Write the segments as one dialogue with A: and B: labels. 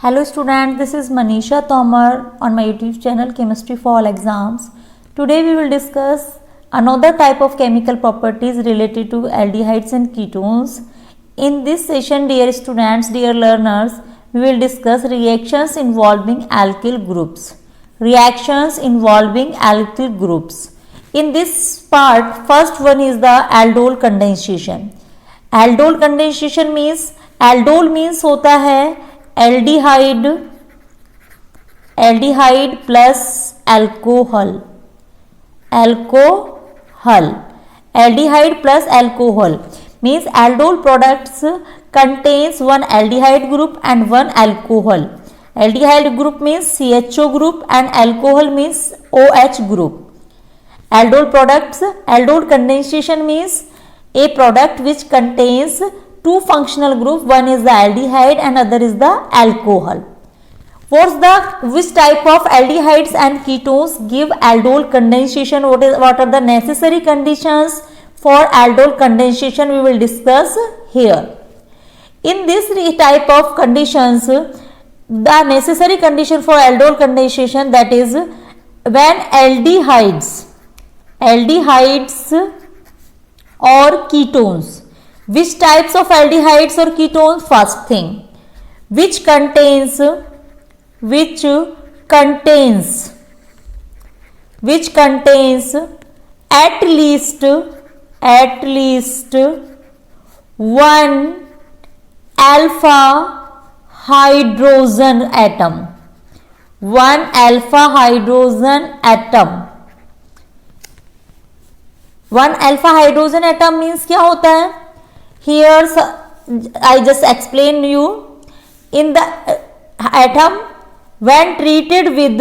A: Hello students, this is Manisha Tomar on my YouTube channel Chemistry for All Exams. Today we will discuss another type of chemical properties related to aldehydes and ketones. In this session, dear students, dear learners, we will discuss reactions involving alkyl groups. Reactions involving alkyl groups. In this part, first one is the aldol condensation. Aldol condensation means aldol means होता है aldehyde plus alcohol aldehyde plus alcohol means aldol products contains one aldehyde group and one alcohol. Aldehyde group means CHO group and alcohol means OH group. Aldol condensation means a product which contains two functional group, one is the aldehyde and other is the alcohol. Which type of aldehydes and ketones give aldol condensation? What are the necessary conditions for aldol condensation? We will discuss here. In this type of conditions, the necessary condition for aldol condensation, that is when aldehydes or ketones. Which types of aldehydes or ketones? First thing, which contains at least one alpha hydrogen atom. One alpha hydrogen atom means क्या होता है? Here I just explain you. In the atom, when treated with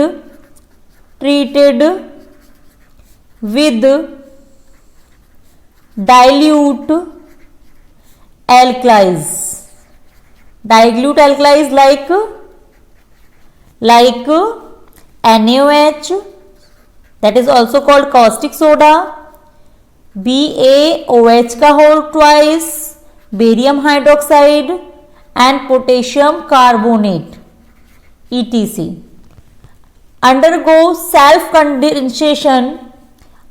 A: dilute alkalis like NaOH, that is also called caustic soda, BaOH का whole twice, barium hydroxide and potassium carbonate etc. undergo self condensation.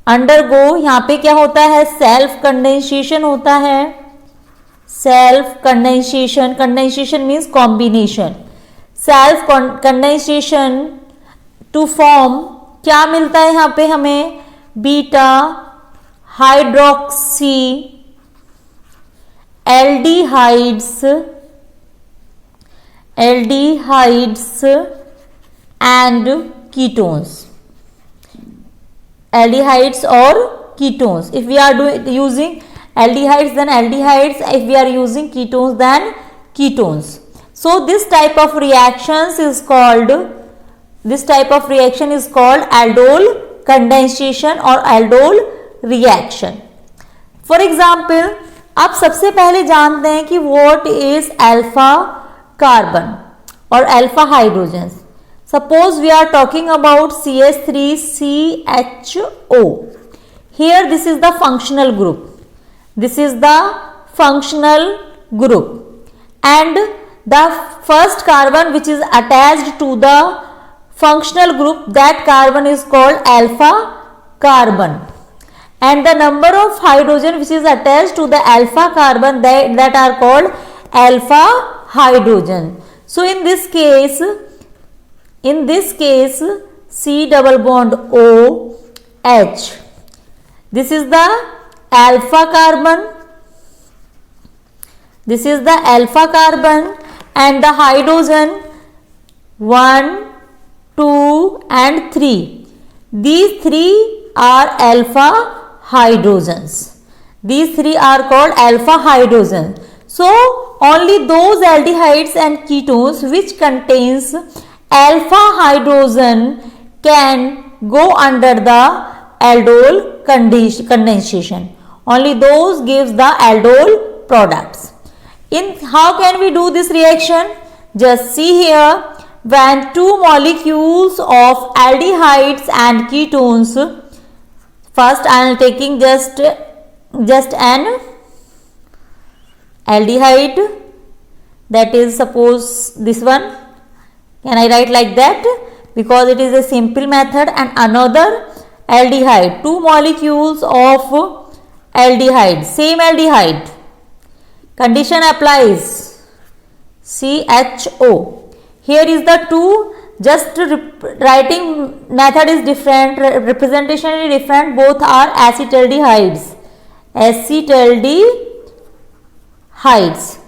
A: यहाँ पे क्या होता है? Self condensation होता है. Self condensation means combination. Self condensation to form क्या मिलता है यहाँ पे हमें? Beta hydroxy aldehydes and ketones. Aldehydes or ketones. If we are using aldehydes, then aldehydes. If we are using ketones, then ketones. So this type of reaction is called aldol condensation or aldol reaction. For example, आप सबसे पहले जानते हैं कि what is alpha carbon और alpha hydrogen. Suppose we are talking about CH3CHO. Here this is the functional group and the first carbon which is attached to the functional group, that carbon is called alpha carbon. And the number of hydrogen which is attached to the alpha carbon, that are called alpha hydrogen. So in this case C double bond OH, this is the alpha carbon, and the hydrogen 1, 2 and 3. These three are alpha hydrogens. These three are called alpha hydrogens. So only those aldehydes and ketones which contains alpha hydrogen can go under the aldol condensation. Only those gives the aldol products. In how can we do this reaction? Just see here, when two molecules of aldehydes and ketones, first I am taking just an aldehyde, that is suppose this one, Can I write like that? Because it is a simple method. And another aldehyde, two molecules of aldehyde, same aldehyde, condition applies, CHO. Here is the two, just writing method is different, representation is different, both are acetaldehydes, acetaldehydes.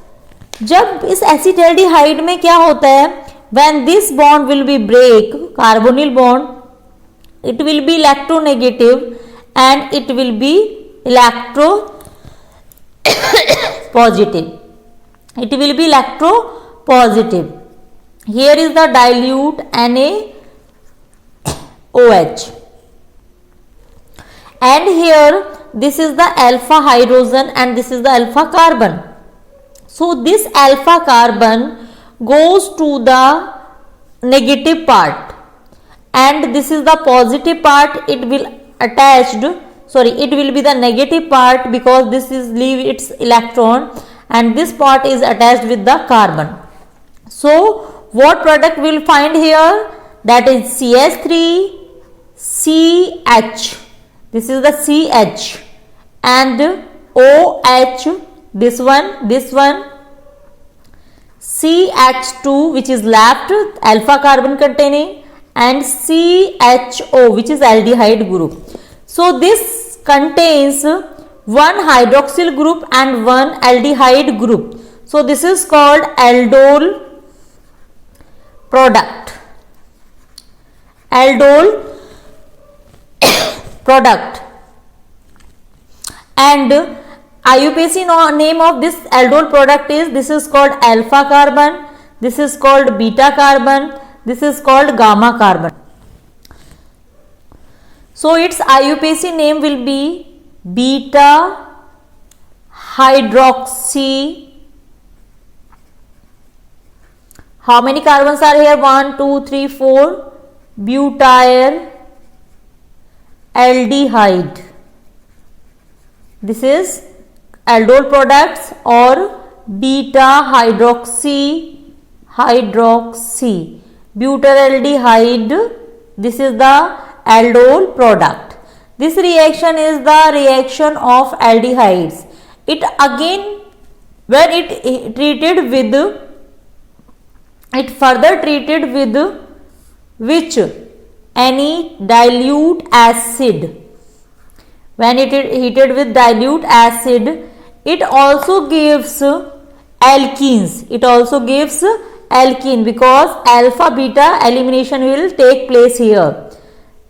A: जब इस acetaldehyde में क्या होता है, when this bond will be break, carbonyl bond, it will be electronegative and it will be electropositive. It will be electropositive. Here is the dilute NaOH, and here this is the alpha hydrogen and this is the alpha carbon. So this alpha carbon goes to the negative part and this is the positive part. It will attached, sorry, it will be the negative part because this is leave its electron and this part is attached with the carbon. So what product we will find here? That is CH3CH. This is the CH and OH, this one, CH2 which is left, alpha carbon containing, and CHO which is aldehyde group. So this contains one hydroxyl group and one aldehyde group. So this is called aldol product. Aldol product. And IUPAC name of this aldol product is, this is called alpha carbon, this is called beta carbon, this is called gamma carbon. So its IUPAC name will be beta hydroxy. How many carbons are here? 1, 2, 3, 4. Butyl aldehyde. This is aldol products or beta hydroxy butyraldehyde. This is the aldol product. This reaction is the reaction of aldehydes. It again, when it treated with, it further treated with which? Any dilute acid. When it is heated with dilute acid, it also gives alkenes. It also gives alkene because alpha beta elimination will take place here.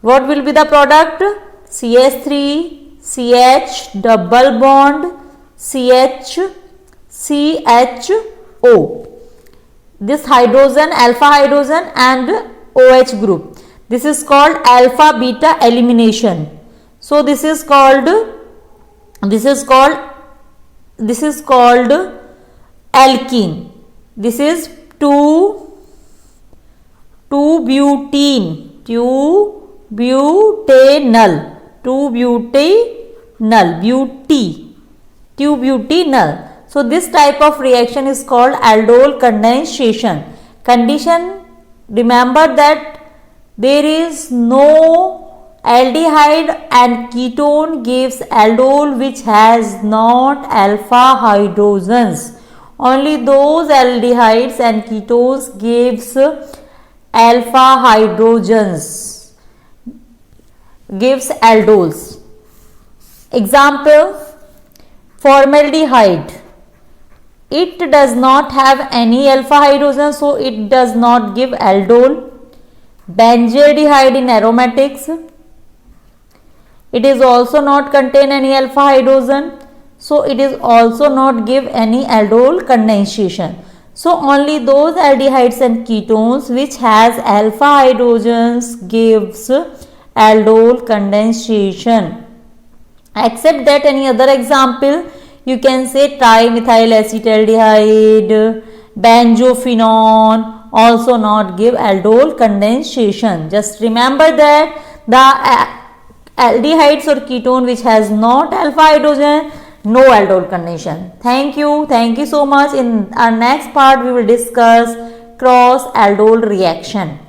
A: What will be the product? CH3, CH double bond, CH, CHO. This hydrogen, alpha hydrogen and OH group. This is called alpha beta elimination. So this is called alkene. This is 2-butanol. So this type of reaction is called aldol condensation. Condition, remember that there is no aldehyde and ketone gives aldol which has not alpha hydrogens. Only those aldehydes and ketones gives alpha hydrogens, gives aldols. Example, formaldehyde. It does not have any alpha hydrogen, so it does not give aldol. Benzaldehyde in aromatics. It is also not contain any alpha hydrogen, so it is also not give any aldol condensation. So only those aldehydes and ketones which has alpha hydrogens gives aldol condensation. Except that, any other example, you can say trimethyl acetaldehyde, benzophenone also not give aldol condensation. Just remember that the aldehydes or ketone which has not alpha hydrogen, no aldol condensation. Thank you so much. In our next part we will discuss cross aldol reaction.